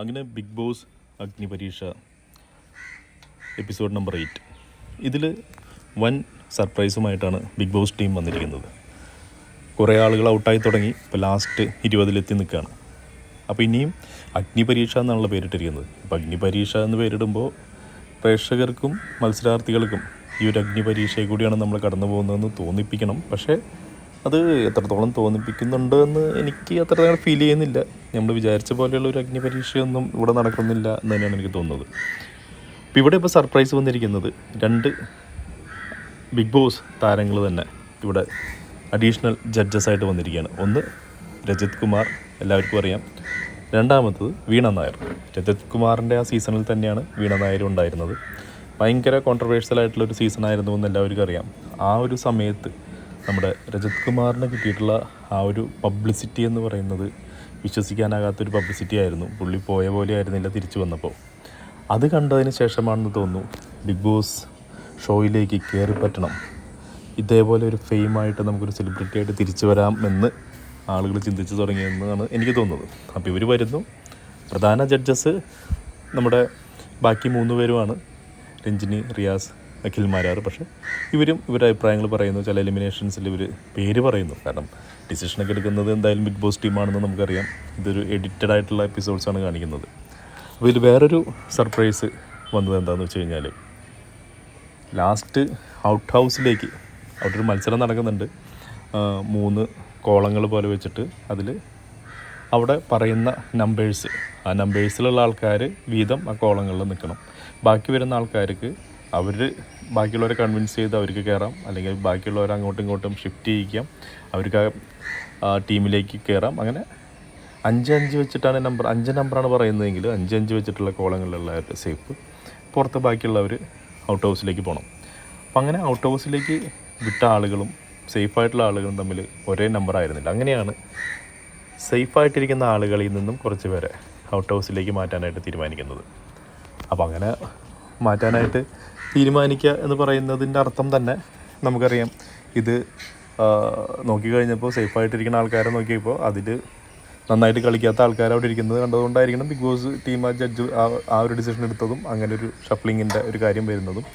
അങ്ങനെ big boss അഗ്നിപരീക്ഷ episode number 8 ഇതിൽ വൻ സർപ്രൈസുമായിട്ടാണ് ബിഗ് ബോസ് ടീം വന്നിരിക്കുന്നത്. കുറേ ആളുകൾ ഔട്ടായി തുടങ്ങി, ഇപ്പോൾ ലാസ്റ്റ് 20 നിൽക്കുകയാണ്. അപ്പോൾ ഇനിയും അഗ്നിപരീക്ഷ എന്നാണല്ലോ പേരിട്ടിരിക്കുന്നത്. അപ്പോൾ അഗ്നിപരീക്ഷ എന്ന് പേരിടുമ്പോൾ പ്രേക്ഷകർക്കും മത്സരാർത്ഥികൾക്കും ഈ ഒരു അഗ്നിപരീക്ഷയെ കൂടിയാണ് നമ്മൾ കടന്നു പോകുന്നതെന്ന് തോന്നിപ്പിക്കണം. പക്ഷേ അത് എത്രത്തോളം തോന്നിപ്പിക്കുന്നുണ്ട് എന്ന് എനിക്ക് അത്ര ഫീൽ ചെയ്യുന്നില്ല. നമ്മൾ വിചാരിച്ച പോലെയുള്ള ഒരു അഗ്നിപരീക്ഷയൊന്നും ഇവിടെ നടക്കുന്നില്ല എന്ന് തന്നെയാണ് എനിക്ക് തോന്നുന്നത്. ഇപ്പോൾ ഇവിടെ ഇപ്പോൾ സർപ്രൈസ് വന്നിരിക്കുന്നത് 2 ബിഗ് ബോസ് താരങ്ങൾ തന്നെ ഇവിടെ അഡീഷണൽ ജഡ്ജസായിട്ട് വന്നിരിക്കുകയാണ്. ഒന്ന് രജത് കുമാർ, എല്ലാവർക്കും അറിയാം. രണ്ടാമത്തത് വീണ നായർ. രജത് കുമാറിൻ്റെ ആ സീസണിൽ തന്നെയാണ് വീണ നായർ ഉണ്ടായിരുന്നത്. ഭയങ്കര കോൺട്രവേഴ്സ്യലായിട്ടുള്ളൊരു സീസണായിരുന്നു എന്ന് എല്ലാവർക്കും അറിയാം. ആ ഒരു സമയത്ത് നമ്മുടെ രജത് കുമാറിന് കിട്ടിയിട്ടുള്ള ആ ഒരു പബ്ലിസിറ്റി എന്ന് പറയുന്നത് വിശ്വസിക്കാനാകാത്തൊരു പബ്ലിസിറ്റി ആയിരുന്നു. പുള്ളി പോയ പോലെ ആയിരുന്നില്ല തിരിച്ചു വന്നപ്പോൾ. അത് കണ്ടതിന് ശേഷമാണെന്ന് തോന്നുന്നു ബിഗ് ബോസ് ഷോയിലേക്ക് കയറി പറ്റണം, ഇതേപോലെ ഒരു ഫെയിമായിട്ട് നമുക്കൊരു സെലിബ്രിറ്റി ആയിട്ട് തിരിച്ചു വരാം എന്ന് ആളുകൾ ചിന്തിച്ചു തുടങ്ങിയെന്നാണ് എനിക്ക് തോന്നുന്നത്. അപ്പോൾ ഇവർ വരുന്നു. പ്രധാന ജഡ്ജസ് നമ്മുടെ ബാക്കി 3 പേരുമാണ്, രഞ്ജിനി, റിയാസ്, അഖിൽ മാരാർ. പക്ഷേ ഇവരും ഇവരുടെ അഭിപ്രായങ്ങൾ പറയുന്നു. ചില എലിമിനേഷൻസിൽ ഇവർ പേര് പറയുന്നു. കാരണം ഡിസിഷനൊക്കെ എടുക്കുന്നത് എന്തായാലും ബിഗ് ബോസ് ടീമാണെന്ന് നമുക്കറിയാം. ഇതൊരു എഡിറ്റഡ് ആയിട്ടുള്ള എപ്പിസോഡ്സാണ് കാണിക്കുന്നത്. അപ്പോൾ ഇതിൽ വേറൊരു സർപ്രൈസ് വന്നത് എന്താണെന്ന് വെച്ച് കഴിഞ്ഞാൽ, ലാസ്റ്റ് ഔട്ട് ഹൗസിലേക്ക് അവിടെ ഒരു മത്സരം നടക്കുന്നുണ്ട്. 3 കോളങ്ങൾ പോലെ വെച്ചിട്ട് അതിൽ അവിടെ പറയുന്ന നമ്പേഴ്സ്, ആ നമ്പേഴ്സിലുള്ള ആൾക്കാർ വീതം ആ കോളങ്ങളിൽ നിൽക്കണം. ബാക്കി വരുന്ന ആൾക്കാർക്ക് അവർ ബാക്കിയുള്ളവരെ കൺവിൻസ് ചെയ്ത് അവർക്ക് കയറാം, അല്ലെങ്കിൽ ബാക്കിയുള്ളവരെ അങ്ങോട്ടും ഇങ്ങോട്ടും ഷിഫ്റ്റ് ചെയ്യിക്കാം, അവർക്ക് ആ ടീമിലേക്ക് കയറാം. അങ്ങനെ 5-5 വെച്ചിട്ടാണ് 5 നമ്പറാണ് പറയുന്നതെങ്കിൽ 5-5 വെച്ചിട്ടുള്ള കോളങ്ങളിലുള്ള സേഫ്. പുറത്ത് ബാക്കിയുള്ളവർ ഔട്ട് ഹൗസിലേക്ക് പോകണം. അപ്പം അങ്ങനെ ഔട്ട് ഹൗസിലേക്ക് വിട്ട ആളുകളും സേഫായിട്ടുള്ള ആളുകളും തമ്മിൽ ഒരേ നമ്പർ ആയിരുന്നില്ല. അങ്ങനെയാണ് സേഫായിട്ടിരിക്കുന്ന ആളുകളിൽ നിന്നും കുറച്ച് പേരെ ഔട്ട് ഹൗസിലേക്ക് മാറ്റാനായിട്ട് തീരുമാനിക്കുന്നത്. അപ്പോൾ അങ്ങനെ മാറ്റാനായിട്ട് തീരുമാനിക്കുക എന്ന് പറയുന്നതിൻ്റെ അർത്ഥം തന്നെ നമുക്കറിയാം. ഇത് നോക്കിക്കഴിഞ്ഞപ്പോൾ സേഫായിട്ടിരിക്കുന്ന ആൾക്കാരെ നോക്കിയപ്പോൾ അതിൽ നന്നായിട്ട് കളിക്കാത്ത ആൾക്കാർ അവിടെ ഇരിക്കുന്നത് കണ്ടതുകൊണ്ടായിരിക്കണം ബിഗ് ബോസ് ടീം ആ ജഡ്ജ് ആ ഒരു ഡിസിഷൻ എടുത്തതും അങ്ങനെ ഒരു ഷഫ്ലിങ്ങിൻ്റെ ഒരു കാര്യം വരുന്നതും.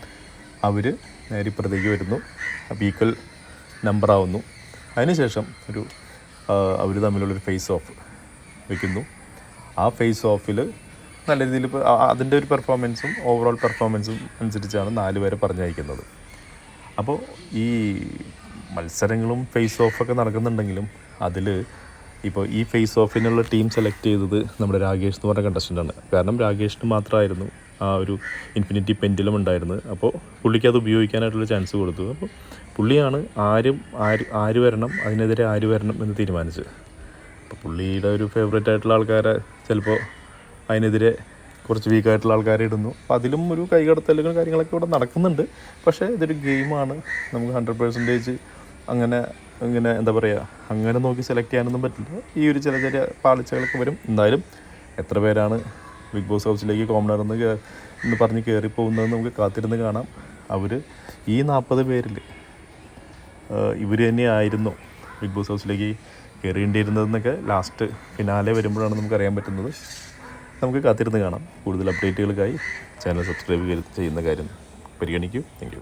അവർ നേരെ ഇപ്പുറത്തേക്ക് വരുന്നു, ഈക്വൽ നമ്പറാവുന്നു. അതിനുശേഷം അവർ തമ്മിലുള്ളൊരു ഫേസ് ഓഫ് വയ്ക്കുന്നു. ആ ഫേസ് ഓഫിൽ നല്ല രീതിയിൽ ഇപ്പോൾ അതിൻ്റെ ഒരു പെർഫോമൻസും ഓവറോൾ പെർഫോമൻസും അനുസരിച്ചാണ് 4 പേരെ പറഞ്ഞയക്കുന്നത്. അപ്പോൾ ഈ മത്സരങ്ങളും ഫേസ് ഓഫൊക്കെ നടക്കുന്നുണ്ടെങ്കിലും അതിൽ ഇപ്പോൾ ഈ ഫേസ് ഓഫിനുള്ള ടീം സെലക്ട് ചെയ്തത് നമ്മുടെ രാകേഷ് എന്ന് പറഞ്ഞ കണ്ടസ്റ്റൻ്റാണ്. കാരണം രാകേഷിന് മാത്രമായിരുന്നു ആ ഒരു ഇൻഫിനിറ്റി പെൻഡിലും ഉണ്ടായിരുന്നത്. അപ്പോൾ പുള്ളിക്ക് അത് ഉപയോഗിക്കാനായിട്ടുള്ള ചാൻസ് കൊടുത്തു. അപ്പോൾ പുള്ളിയാണ് ആര് വരണം, അതിനെതിരെ ആര് വരണം എന്ന് തീരുമാനിച്ചത്. അപ്പോൾ പുള്ളിയുടെ ഒരു ഫേവറേറ്റ് ആയിട്ടുള്ള ആൾക്കാരെ ചിലപ്പോൾ അതിനെതിരെ കുറച്ച് വീക്കായിട്ടുള്ള ആൾക്കാരെ ഇടുന്നു. അപ്പോൾ അതിലും ഒരു കൈകടത്തലുകൾ കാര്യങ്ങളൊക്കെ ഇവിടെ നടക്കുന്നുണ്ട്. പക്ഷേ ഇതൊരു ഗെയിമാണ്. നമുക്ക് 100% അങ്ങനെ എന്താ പറയുക, അങ്ങനെ നോക്കി സെലക്ട് ചെയ്യാനൊന്നും പറ്റില്ല. ഈ ഒരു ചെറിയ പാളിച്ചകളൊക്കെ വരും. എന്തായാലും എത്ര പേരാണ് ബിഗ് ബോസ് ഹൗസിലേക്ക് കോമണർ എന്ന് പറഞ്ഞ് കയറിപ്പോകുന്നത് നമുക്ക് കാത്തിരുന്ന് കാണാം. അവർ ഈ 40 പേരിൽ ഇവർ തന്നെയായിരുന്നു ബിഗ് ബോസ് ഹൗസിലേക്ക് കയറിയേണ്ടിയിരുന്നതെന്നൊക്കെ ലാസ്റ്റ് ഫിനാലെ വരുമ്പോഴാണ് നമുക്കറിയാൻ പറ്റുന്നത്. നമുക്ക് കാത്തിരുന്ന് കാണാം. കൂടുതൽ അപ്ഡേറ്റുകൾക്കായി ചാനൽ സബ്സ്ക്രൈബ് ചെയ്യുന്ന കാര്യം പരിഗണിക്കൂ. Thank you.